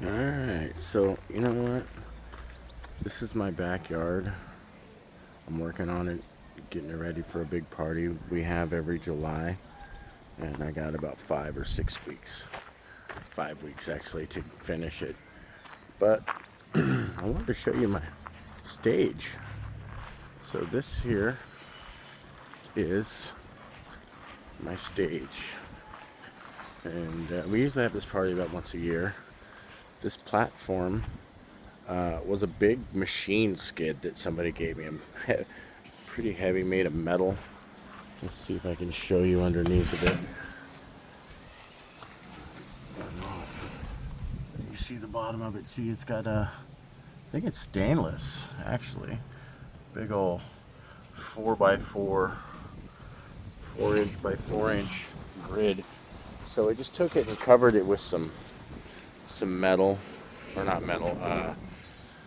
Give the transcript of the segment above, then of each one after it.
Alright, so you know what? This is my backyard. I'm working on it, getting it ready for a big party we have every July. And I got about 5 or 6 weeks. 5 weeks actually to finish it. But I wanted to show you my stage. So this here is my stage. And we usually have this party about once a year. This platform was a big machine skid that somebody gave me. Pretty heavy, made of metal. Let's see if I can show you underneath of it. You see the bottom of it. See, it's got I think it's stainless, actually. Big old 4x4, 4-inch by 4-inch grid. So I just took it and covered it with some metal, or not metal,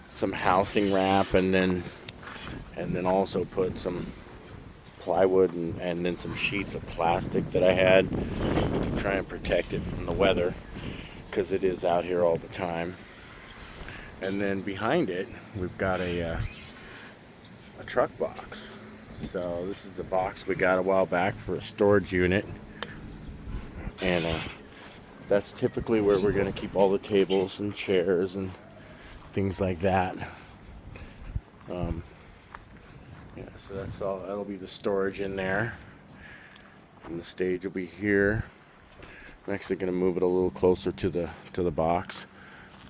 some housing wrap, and then also put some plywood and then some sheets of plastic that I had to try and protect it from the weather, because it is out here all the time. And then behind it, we've got a truck box. So this is the box we got a while back for a storage unit, and that's typically where we're going to keep all the tables and chairs and things like that. Yeah, so that's all. That'll be the storage in there, and the stage will be here. I'm actually going to move it a little closer to the box,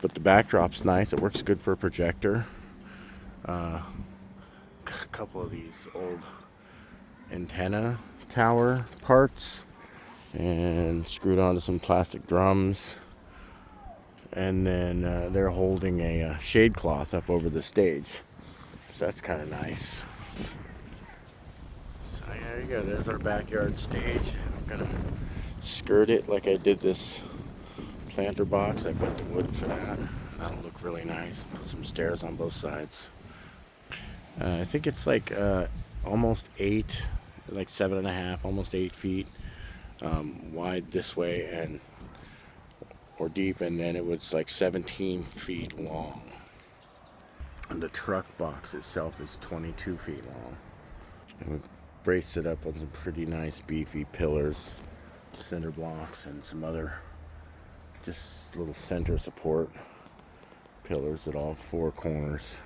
but the backdrop's nice. It works good for a projector. A couple of these old antenna tower parts, and screwed onto some plastic drums, and then they're holding a shade cloth up over the stage, so that's kind of nice. So there you go, there's our backyard stage. I'm gonna skirt it like I did this planter box. I put the wood for that. That'll look really nice. Put some stairs on both sides. I think it's like almost 8, like 7.5, almost 8 feet wide this way, and or deep, and then it was like 17 feet long. And the truck box itself is 22 feet long. And we braced it up on some pretty nice beefy pillars, cinder blocks, and some other just little center support pillars at all 4 corners.